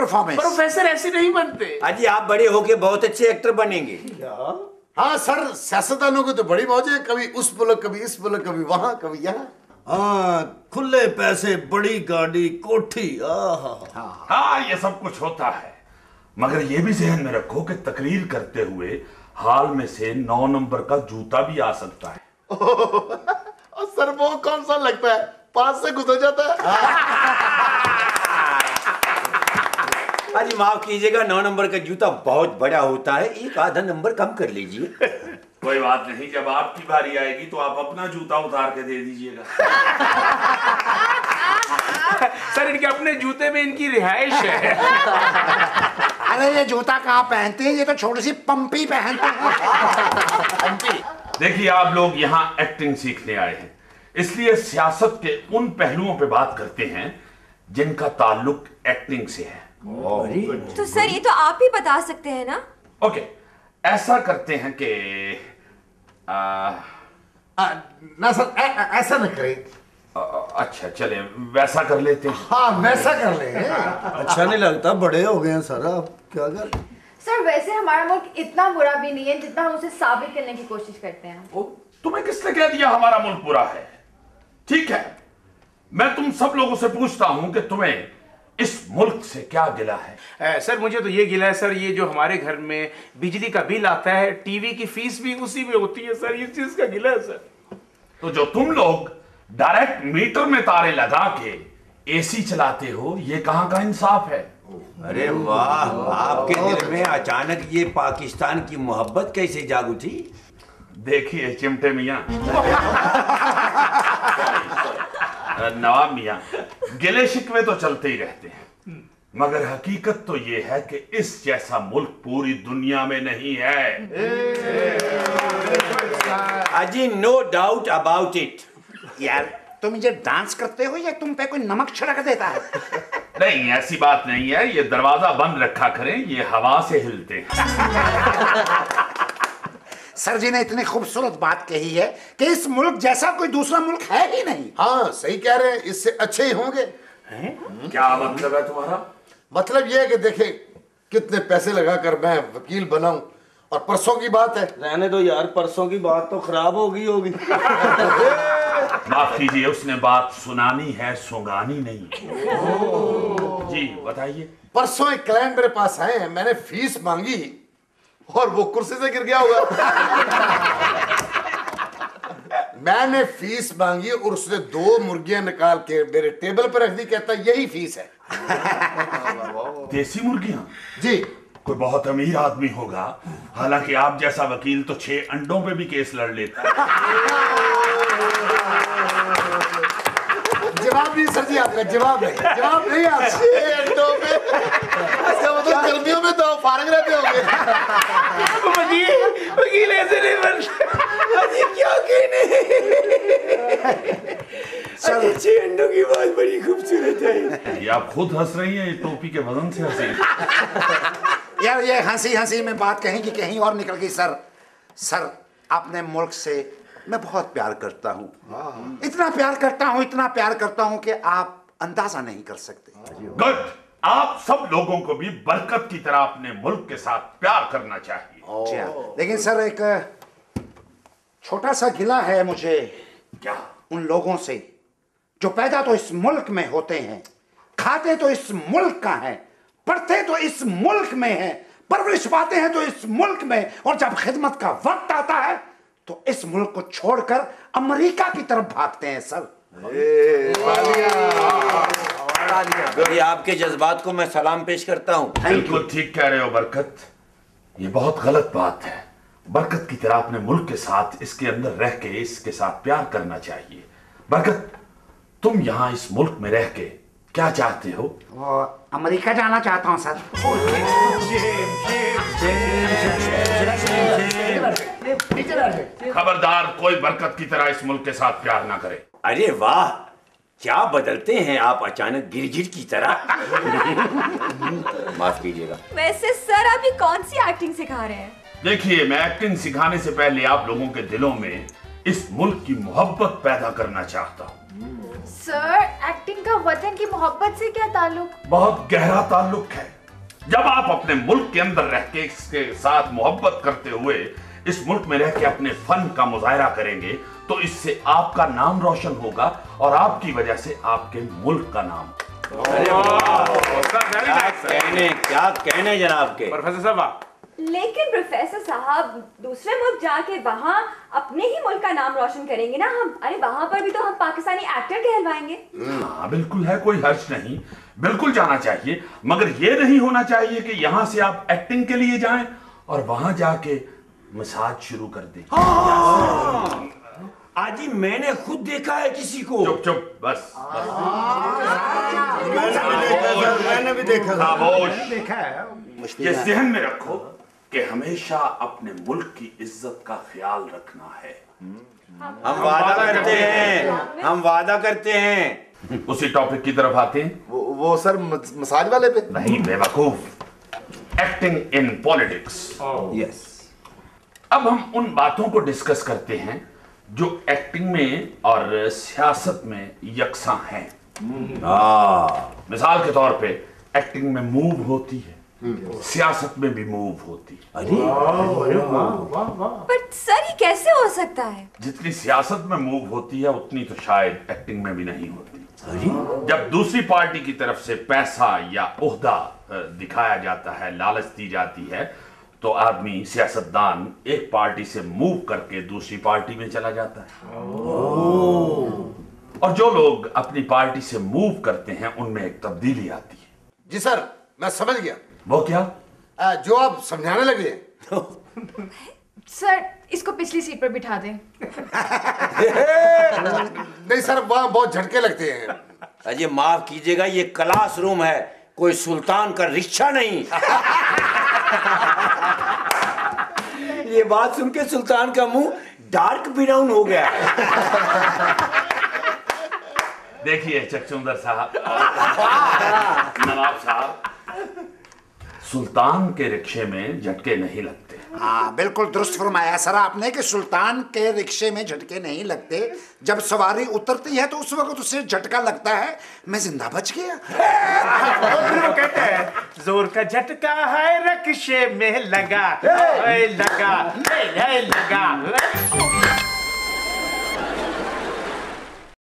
Performance. Professor ऐसे नहीं बनते। अजी आप बड़े होके बहुत अच्छे एक्टर बनेंगे। हाँ सर, सियासतदानों को तो बड़ी मौज है, कभी उस मुल्क कभी इस मुल्क, कभी वहां कभी यहाँ। हाँ, खुले पैसे, बड़ी गाड़ी, कोठी। हाँ, ये सब कुछ होता है, मगर ये भी जहन में रखो कि तकरीर करते हुए हाल में से 9 नंबर का जूता भी आ सकता है। और सर वो कौन सा लगता है, पास से गुजर जाता है। अजी माफ कीजिएगा, 9 नंबर का जूता बहुत बड़ा होता है, एक आधा नंबर कम कर लीजिए। कोई बात नहीं, जब आपकी बारी आएगी तो आप अपना जूता उतार के दे दीजिएगा। सर इनके अपने जूते में इनकी रिहाइश है। अरे ये जूता कहाँ पहनते हैं, ये तो छोटी सी पंपी पहनते हैं। पंपी। देखिए, आप लोग यहाँ एक्टिंग सीखने आए हैं, इसलिए सियासत के उन पहलुओं पे बात करते हैं जिनका ताल्लुक एक्टिंग से है। तो सर ये तो आप ही बता सकते हैं ना। ओके, ऐसा करते हैं कि ना सर, ऐसा न करें। अच्छा चले, वैसा कर लेते हैं। हाँ वैसा कर ले। अच्छा नहीं लगता, बड़े हो गए हैं सर, आप क्या कर। सर वैसे हमारा मुल्क इतना बुरा भी नहीं है जितना हम उसे साबित करने की कोशिश करते हैं। तुम्हें किसने कह दिया हमारा मुल्क बुरा है? ठीक है, मैं तुम सब लोगों से पूछता हूं कि तुम्हें इस मुल्क से क्या गिला है? सर मुझे तो ये गिला है सर, ये जो हमारे घर में बिजली का बिल आता है, टीवी की फीस भी उसी में होती है सर, इस चीज का गिला है सर। तो जो तुम लोग डायरेक्ट मीटर में तारे लगा के एसी चलाते हो, ये कहां का इंसाफ है? अरे वाह, आपके दिल में अचानक ये पाकिस्तान की मोहब्बत कैसे जाग उठी? देखिए चिमटे मियां, नवाब मियां, गिले शिकवे तो चलते ही रहते हैं, मगर हकीकत तो ये है कि इस जैसा मुल्क पूरी दुनिया में नहीं है। अजी नो डाउट अबाउट इट। यार तुम मुझे डांस करते हो या तुम पे कोई नमक छिड़क देता है? नहीं, ऐसी बात नहीं है, ये दरवाजा बंद रखा करें, ये हवा से हिलते हैं। सर जी ने इतनी खूबसूरत बात कही है कि इस मुल्क जैसा कोई दूसरा मुल्क है ही नहीं। हाँ सही कह रहे हैं, इससे अच्छे ही होंगे। क्या मतलब है तुम्हारा? मतलब यह है कि देखे कितने पैसे लगाकर मैं वकील बनाऊं, और परसों की बात है। रहने दो यार, परसों की बात तो खराब होगी। माफ कीजिए, उसने बात सुनानी है, सुगानी नहीं। जी बताइए। परसों एक क्लाइंट मेरे पास आए हैं, मैंने फीस मांगी और वो कुर्सी से गिर गया होगा। मैंने फीस मांगी और उसने 2 मुर्गियां निकाल के मेरे टेबल पर रख दी, कहता यही फीस है। देसी मुर्गियां? जी। कोई बहुत अमीर आदमी होगा, हालांकि आप जैसा वकील तो 6 अंडों पे भी केस लड़ लेता है। जवाब नहीं सर जी, आपका जवाब नहीं आता। 6 अंडों पे? इसका मतलब गर्मियों में तो फारग रहते होंगे। वकील ऐसे नहीं बनते। क्या कहने? सर 6 अंडों की बात बड़ी खूबसूरत है। ये आप खुद हंस रही हैं, ये टोपी के वजन से हंसी। यार ये हंसी में बात कहीं की कहीं और निकल गई। सर अपने मुल्क से मैं बहुत प्यार करता हूँ, इतना प्यार करता हूँ कि आप अंदाजा नहीं कर सकते। गुड, आप सब लोगों को भी बरकत की तरह अपने मुल्क के साथ प्यार करना चाहिए। लेकिन सर एक छोटा सा गिला है मुझे। क्या? उन लोगों से जो पैदा तो इस मुल्क में होते हैं, खाते तो इस मुल्क का है, पढ़ते तो इस मुल्क में है, परवरिश पाते हैं तो इस मुल्क में, और जब खिदमत का वक्त आता है तो इस मुल्क को छोड़कर अमेरिका की तरफ भागते हैं। सर ये आपके जज्बात को मैं सलाम पेश करता हूँ। बिल्कुल ठीक कह रहे हो बरकत, ये बहुत गलत बात है। बरकत की तरह अपने मुल्क के साथ, इसके अंदर रह के इसके साथ प्यार करना चाहिए। बरकत, तुम यहाँ इस मुल्क में रह के क्या चाहते हो? अमेरिका जाना चाहता हूँ सर। खबरदार, कोई बरकत की तरह इस मुल्क के साथ प्यार ना करे। अरे वाह, क्या बदलते हैं आप अचानक गिरगिट की तरह। माफ कीजिएगा। वैसे सर अभी कौन सी एक्टिंग सिखा रहे हैं? देखिए, मैं एक्टिंग सिखाने से पहले आप लोगों के दिलों में इस मुल्क की मोहब्बत पैदा करना चाहता हूँ। सर एक्टिंग का वतन की मोहब्बत से क्या ताल्लुक? बहुत गहरा ताल्लुक है। जब आप अपने मुल्क के अंदर रह के इसके साथ मोहब्बत करते हुए इस मुल्क में रह के अपने फन का मुजाहरा करेंगे तो इससे आपका नाम रोशन होगा और आपकी वजह से आपके मुल्क का नाम। क्या कहने जनाब के प्रोफेसर साहब। लेकिन प्रोफेसर साहब दूसरे मुल्क जाके वहाँ अपने ही मुल्क का नाम रोशन करेंगे ना हम। अरे वहाँ पर भी तो हम पाकिस्तानी एक्टर कहलवाएंगे। हाँ बिल्कुल है, कोई हर्ज नहीं, बिल्कुल जाना चाहिए, मगर ये नहीं होना चाहिए कि यहाँ से आप एक्टिंग के लिए जाएं और वहां जाके मसाज शुरू कर दें। आजी मैंने खुद देखा है किसी को। चुप चुप बस। मैंने भी देखा था। खामोश। देखा है ये जहन में रखो कि हमेशा अपने मुल्क की इज्जत का ख्याल रखना है। हम वादा करते हैं, हम वादा करते हैं। उसी टॉपिक की तरफ आते हैं। वो सर मसाज वाले पे नहीं बेवकूफ, एक्टिंग इन पॉलिटिक्स। यस। अब हम उन बातों को डिस्कस करते हैं जो एक्टिंग में और सियासत में यकसा हैं। मिसाल के तौर पे एक्टिंग में मूव होती है, सियासत में भी मूव होती है। पर सर ये कैसे हो सकता है? जितनी सियासत में मूव होती है उतनी तो शायद एक्टिंग में भी नहीं होती। जब दूसरी पार्टी की तरफ से पैसा या ओहदा दिखाया जाता है, लालच दी जाती है, तो आदमी सियासतदान एक पार्टी से मूव करके दूसरी पार्टी में चला जाता है। और जो लोग अपनी पार्टी से मूव करते हैं उनमें एक तब्दीली आती है। जी सर मैं समझ गया। वो क्या? जो आप समझाने लगे। सर इसको पिछली सीट पर बिठा दें। नहीं सर वहाँ बहुत झटके लगते हैं। अजय माफ कीजिएगा, ये क्लासरूम है, कोई सुल्तान का रिक्शा नहीं। ये बात सुन के सुल्तान का मुंह डार्क ब्राउन हो गया। देखिए चकचुंदर साहब, नवाब साहब, सुल्तान के रिक्शे में झटके नहीं लगते। हाँ बिल्कुल दुरुस्त फरमाया सर आपने कि सुल्तान के रिक्शे में झटके नहीं लगते। जब सवारी उतरती है तो उस वक्त उसे झटका लगता है, मैं जिंदा बच गया। वो कहते हैं जोर का झटका है रिक्शे में लगा लगा लगा।